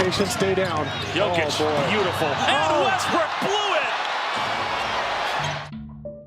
patient, stay down. Jokić, beautiful. And Westbrook blew it!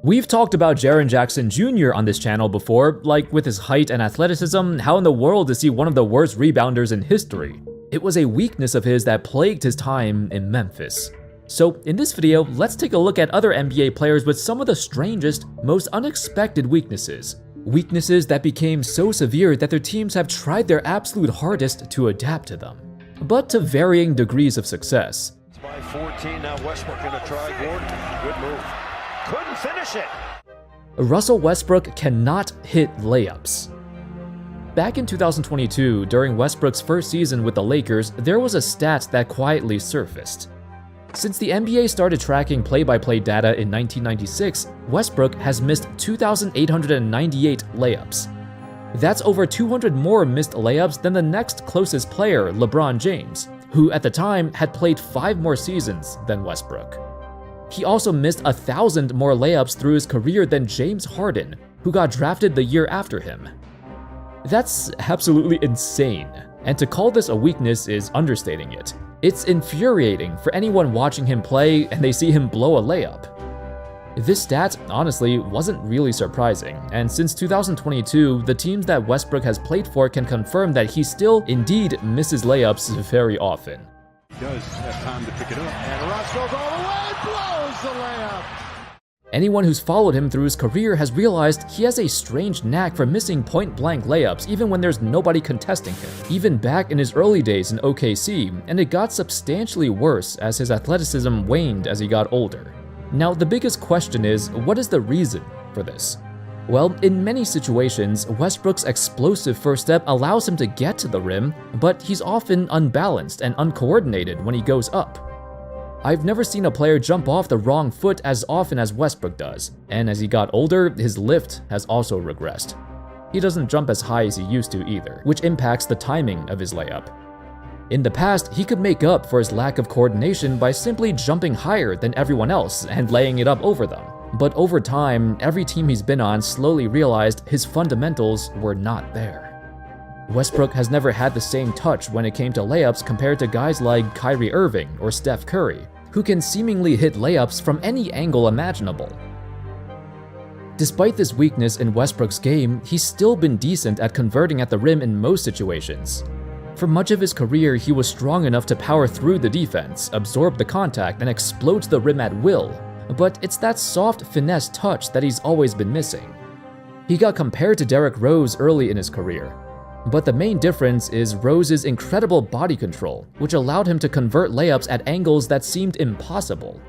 We've talked about Jaren Jackson Jr. on this channel before, like with his height and athleticism, how in the world is he one of the worst rebounders in history? It was a weakness of his that plagued his time in Memphis. So in this video, let's take a look at other NBA players with some of the strangest, most unexpected weaknesses. Weaknesses that became so severe that their teams have tried their absolute hardest to adapt to them, but to varying degrees of success. It's by 14, now Westbrook gonna try Gordon. Good move. Couldn't finish it. Russell Westbrook cannot hit layups. Back in 2022, during Westbrook's first season with the Lakers, there was a stat that quietly surfaced. Since the NBA started tracking play-by-play data in 1996, Westbrook has missed 2,898 layups. That's over 200 more missed layups than the next closest player, LeBron James, who at the time had played 5 more seasons than Westbrook. He also missed 1,000 more layups through his career than James Harden, who got drafted the year after him. That's absolutely insane, and to call this a weakness is understating it. It's infuriating for anyone watching him play and they see him blow a layup. This stat, honestly, wasn't really surprising, and since 2022, the teams that Westbrook has played for can confirm that he still, indeed, misses layups very often. He does have time to pick it up. And Russ goes all the way, blows the layup. Anyone who's followed him through his career has realized he has a strange knack for missing point-blank layups even when there's nobody contesting him, even back in his early days in OKC, and it got substantially worse as his athleticism waned as he got older. Now, the biggest question is, what is the reason for this? Well, in many situations, Westbrook's explosive first step allows him to get to the rim, but he's often unbalanced and uncoordinated when he goes up. I've never seen a player jump off the wrong foot as often as Westbrook does, and as he got older, his lift has also regressed. He doesn't jump as high as he used to either, which impacts the timing of his layup. In the past, he could make up for his lack of coordination by simply jumping higher than everyone else and laying it up over them. But over time, every team he's been on slowly realized his fundamentals were not there. Westbrook has never had the same touch when it came to layups compared to guys like Kyrie Irving or Steph Curry, who can seemingly hit layups from any angle imaginable. Despite this weakness in Westbrook's game, he's still been decent at converting at the rim in most situations. For much of his career, he was strong enough to power through the defense, absorb the contact, and explode to the rim at will, but it's that soft finesse touch that he's always been missing. He got compared to Derrick Rose early in his career, but the main difference is Rose's incredible body control, which allowed him to convert layups at angles that seemed impossible.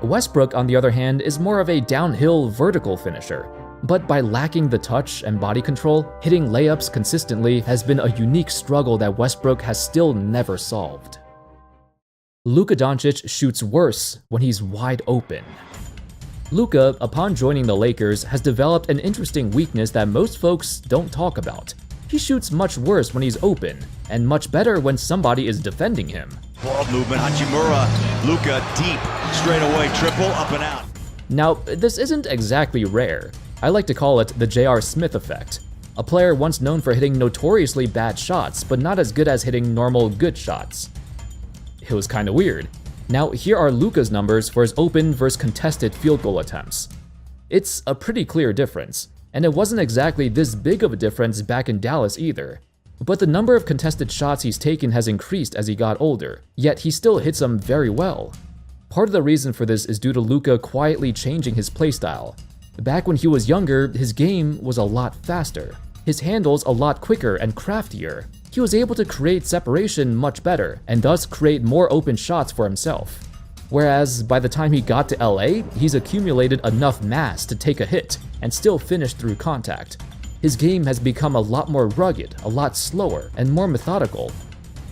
Westbrook, on the other hand, is more of a downhill vertical finisher, but by lacking the touch and body control, hitting layups consistently has been a unique struggle that Westbrook has still never solved. Luka Dončić shoots worse when he's wide open. Luka, upon joining the Lakers, has developed an interesting weakness that most folks don't talk about. He shoots much worse when he's open, and much better when somebody is defending him. Ball movement, Hachimura, Luka deep, straight away, triple, up and out. Now, this isn't exactly rare. I like to call it the J.R. Smith effect. A player once known for hitting notoriously bad shots, but not as good as hitting normal good shots. It was kinda weird. Now, here are Luka's numbers for his open versus contested field goal attempts. It's a pretty clear difference. And it wasn't exactly this big of a difference back in Dallas either. But the number of contested shots he's taken has increased as he got older, yet he still hits them very well. Part of the reason for this is due to Luka quietly changing his playstyle. Back when he was younger, his game was a lot faster, his handles a lot quicker and craftier. He was able to create separation much better, and thus create more open shots for himself. Whereas by the time he got to LA, he's accumulated enough mass to take a hit and still finish through contact. His game has become a lot more rugged, a lot slower, and more methodical.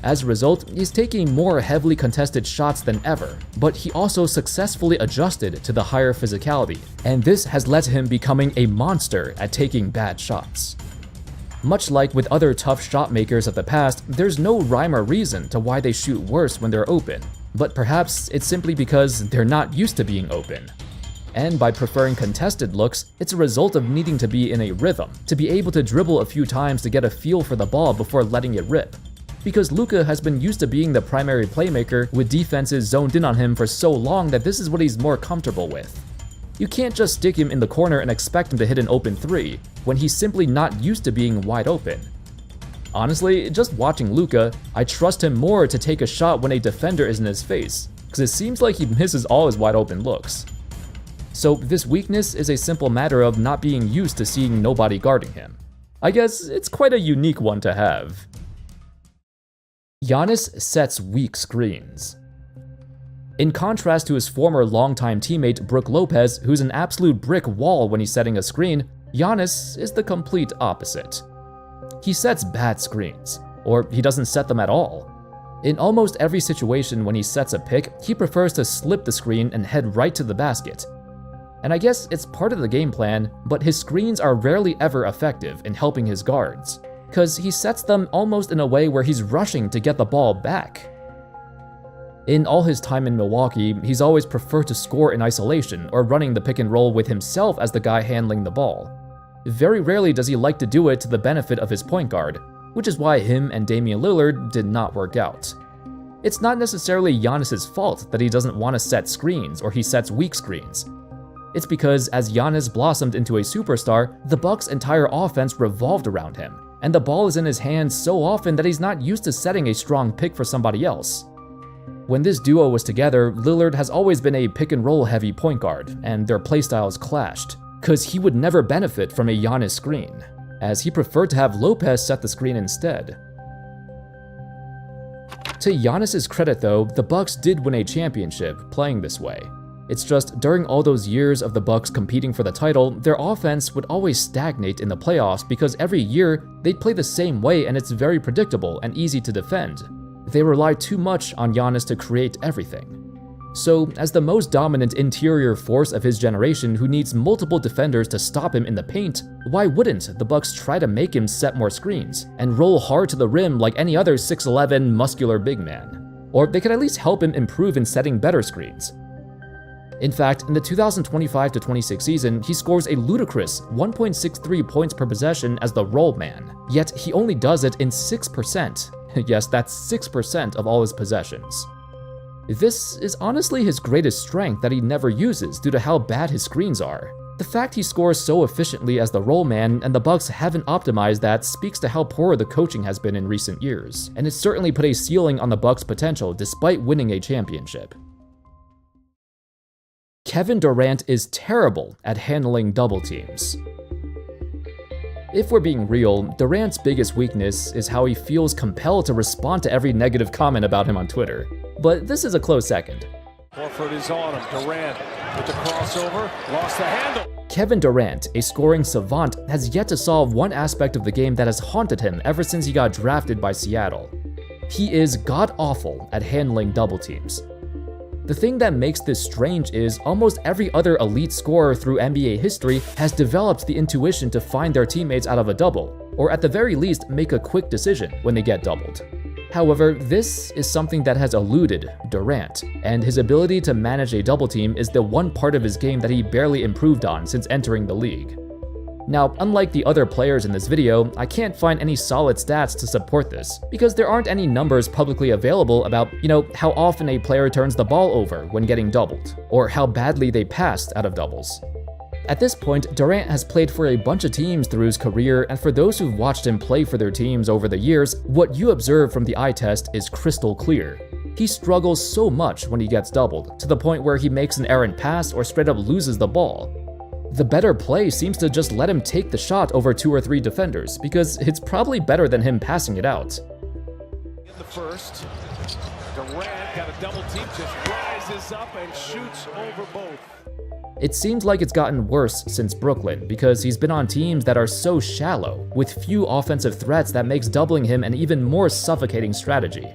As a result, he's taking more heavily contested shots than ever, but he also successfully adjusted to the higher physicality, and this has led to him becoming a monster at taking bad shots. Much like with other tough shot makers of the past, there's no rhyme or reason to why they shoot worse when they're open, but perhaps it's simply because they're not used to being open. And by preferring contested looks, it's a result of needing to be in a rhythm, to be able to dribble a few times to get a feel for the ball before letting it rip. because Luka has been used to being the primary playmaker with defenses zoned in on him for so long that this is what he's more comfortable with. You can't just stick him in the corner and expect him to hit an open three when he's simply not used to being wide open. Honestly, just watching Luka, I trust him more to take a shot when a defender is in his face, because it seems like he misses all his wide open looks. So this weakness is a simple matter of not being used to seeing nobody guarding him. I guess it's quite a unique one to have. Giannis sets weak screens. In contrast to his former longtime teammate Brook Lopez, who's an absolute brick wall when he's setting a screen, Giannis is the complete opposite. He sets bad screens, or he doesn't set them at all. In almost every situation when he sets a pick, he prefers to slip the screen and head right to the basket. And I guess it's part of the game plan, but his screens are rarely ever effective in helping his guards, because he sets them almost in a way where he's rushing to get the ball back. In all his time in Milwaukee, he's always preferred to score in isolation or running the pick and roll with himself as the guy handling the ball. Very rarely does he like to do it to the benefit of his point guard, which is why him and Damian Lillard did not work out. It's not necessarily Giannis' fault that he doesn't want to set screens or he sets weak screens. It's because as Giannis blossomed into a superstar, the Bucks' entire offense revolved around him, and the ball is in his hands so often that he's not used to setting a strong pick for somebody else. When this duo was together, Lillard has always been a pick-and-roll heavy point guard, and their playstyles clashed, cause he would never benefit from a Giannis screen, as he preferred to have Lopez set the screen instead. To Giannis' credit though, the Bucks did win a championship playing this way. It's just during all those years of the Bucks competing for the title, their offense would always stagnate in the playoffs because every year they'd play the same way and it's very predictable and easy to defend. They rely too much on Giannis to create everything. So, as the most dominant interior force of his generation who needs multiple defenders to stop him in the paint, why wouldn't the Bucks try to make him set more screens and roll hard to the rim like any other 6'11" muscular big man? Or they could at least help him improve in setting better screens. In fact, in the 2025-26 season, he scores a ludicrous 1.63 points per possession as the roll man, yet he only does it in 6%. Yes, that's 6% of all his possessions. This is honestly his greatest strength that he never uses due to how bad his screens are. The fact he scores so efficiently as the roll man and the Bucks haven't optimized that speaks to how poor the coaching has been in recent years, and it's certainly put a ceiling on the Bucks' potential despite winning a championship. Kevin Durant is terrible at handling double teams. If we're being real, Durant's biggest weakness is how he feels compelled to respond to every negative comment about him on Twitter. But this is a close second. Horford is on him. Durant with the crossover, lost the handle. Kevin Durant, a scoring savant, has yet to solve one aspect of the game that has haunted him ever since he got drafted by Seattle. He is god-awful at handling double teams. The thing that makes this strange is almost every other elite scorer through NBA history has developed the intuition to find their teammates out of a double, or at the very least make a quick decision when they get doubled. However, this is something that has eluded Durant, and his ability to manage a double team is the one part of his game that he barely improved on since entering the league. Now, unlike the other players in this video, I can't find any solid stats to support this, because there aren't any numbers publicly available about, how often a player turns the ball over when getting doubled, or how badly they passed out of doubles. At this point, Durant has played for a bunch of teams through his career, and for those who've watched him play for their teams over the years, what you observe from the eye test is crystal clear. He struggles so much when he gets doubled, to the point where he makes an errant pass or straight up loses the ball. The better play seems to just let him take the shot over 2 or 3 defenders, because it's probably better than him passing it out. In the first, Durant got a double team, just rises up and shoots over both. It seems like it's gotten worse since Brooklyn, because he's been on teams that are so shallow, with few offensive threats that makes doubling him an even more suffocating strategy.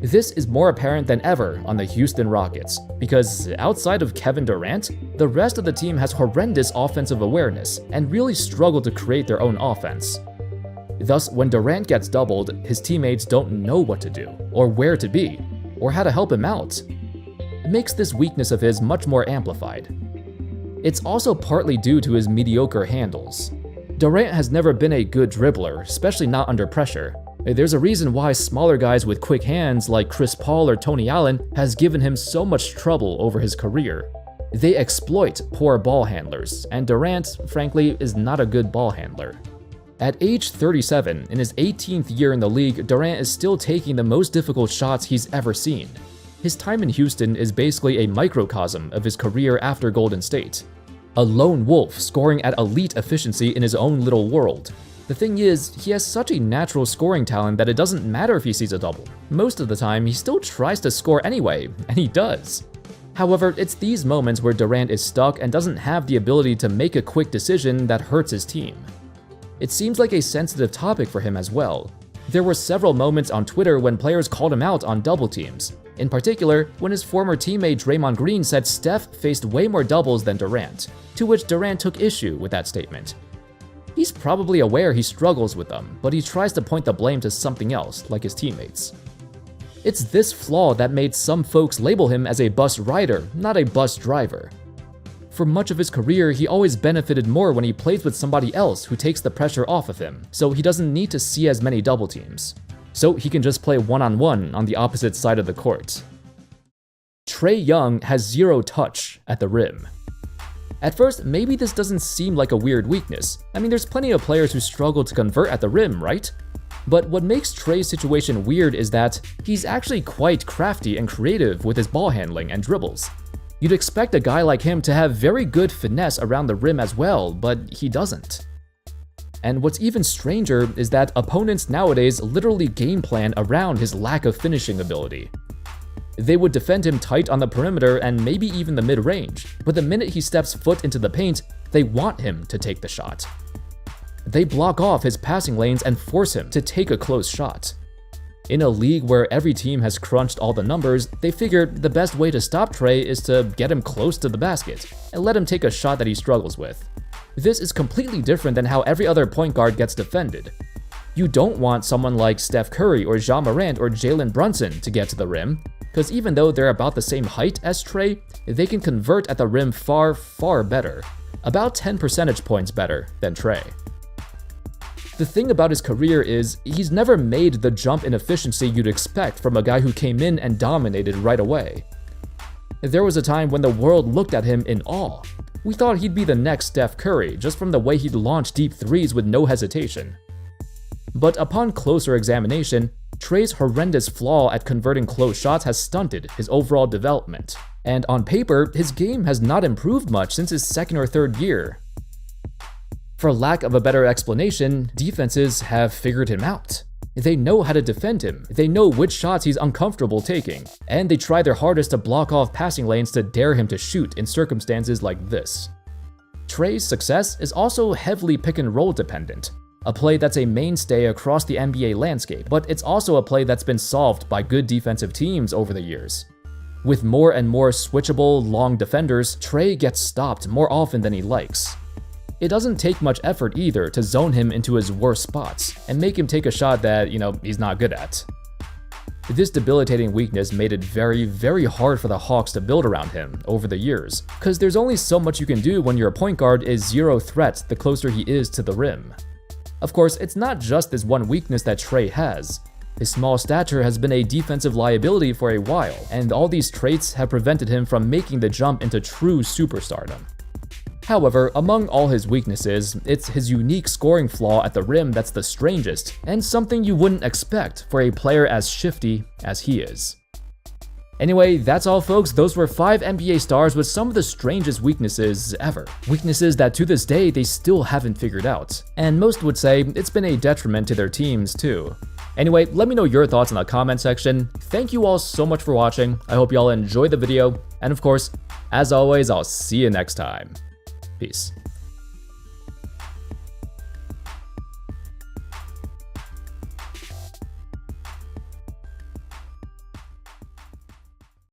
This is more apparent than ever on the Houston Rockets, because outside of Kevin Durant, the rest of the team has horrendous offensive awareness and really struggle to create their own offense. Thus, when Durant gets doubled, his teammates don't know what to do, or where to be, or how to help him out. It makes this weakness of his much more amplified. It's also partly due to his mediocre handles. Durant has never been a good dribbler, especially not under pressure. There's a reason why smaller guys with quick hands like Chris Paul or Tony Allen has given him so much trouble over his career. They exploit poor ball handlers, and Durant, frankly, is not a good ball handler. At age 37, in his 18th year in the league, Durant is still taking the most difficult shots he's ever seen. His time in Houston is basically a microcosm of his career after Golden State. A lone wolf scoring at elite efficiency in his own little world. The thing is, he has such a natural scoring talent that it doesn't matter if he sees a double. Most of the time, he still tries to score anyway, and he does. However, it's these moments where Durant is stuck and doesn't have the ability to make a quick decision that hurts his team. It seems like a sensitive topic for him as well. There were several moments on Twitter when players called him out on double teams. In particular, when his former teammate Draymond Green said Steph faced way more doubles than Durant, to which Durant took issue with that statement. He's probably aware he struggles with them, but he tries to point the blame to something else, like his teammates. It's this flaw that made some folks label him as a bus rider, not a bus driver. For much of his career, he always benefited more when he plays with somebody else who takes the pressure off of him, so he doesn't need to see as many double teams. So he can just play one-on-one on the opposite side of the court. Trae Young has zero touch at the rim. At first, maybe this doesn't seem like a weird weakness. I mean, there's plenty of players who struggle to convert at the rim, right? But what makes Trae's situation weird is that he's actually quite crafty and creative with his ball handling and dribbles. You'd expect a guy like him to have very good finesse around the rim as well, but he doesn't. And what's even stranger is that opponents nowadays literally game plan around his lack of finishing ability. They would defend him tight on the perimeter and maybe even the mid-range, but the minute he steps foot into the paint, they want him to take the shot. They block off his passing lanes and force him to take a close shot. In a league where every team has crunched all the numbers, they figured the best way to stop Trae is to get him close to the basket and let him take a shot that he struggles with. This is completely different than how every other point guard gets defended. You don't want someone like Steph Curry or Ja Morant or Jalen Brunson to get to the rim, because even though they're about the same height as Trae, they can convert at the rim far, far better. About 10 percentage points better than Trae. The thing about his career is, he's never made the jump in efficiency you'd expect from a guy who came in and dominated right away. There was a time when the world looked at him in awe. We thought he'd be the next Steph Curry, just from the way he'd launch deep threes with no hesitation. But upon closer examination, Trae's horrendous flaw at converting close shots has stunted his overall development. And on paper, his game has not improved much since his second or third year. For lack of a better explanation, defenses have figured him out. They know how to defend him, they know which shots he's uncomfortable taking, and they try their hardest to block off passing lanes to dare him to shoot in circumstances like this. Trae's success is also heavily pick-and-roll dependent, a play that's a mainstay across the NBA landscape, but it's also a play that's been solved by good defensive teams over the years. With more and more switchable, long defenders, Trae gets stopped more often than he likes. It doesn't take much effort either to zone him into his worst spots and make him take a shot that, he's not good at. This debilitating weakness made it very, very hard for the Hawks to build around him over the years, because there's only so much you can do when your point guard is zero threat the closer he is to the rim. Of course, it's not just this one weakness that Trae has. His small stature has been a defensive liability for a while, and all these traits have prevented him from making the jump into true superstardom. However, among all his weaknesses, it's his unique scoring flaw at the rim that's the strangest, and something you wouldn't expect for a player as shifty as he is. Anyway, that's all folks. Those were 5 NBA stars with some of the strangest weaknesses ever. Weaknesses that to this day they still haven't figured out. And most would say it's been a detriment to their teams too. Anyway, let me know your thoughts in the comment section. Thank you all so much for watching. I hope y'all enjoyed the video. And of course, as always, I'll see you next time. Peace.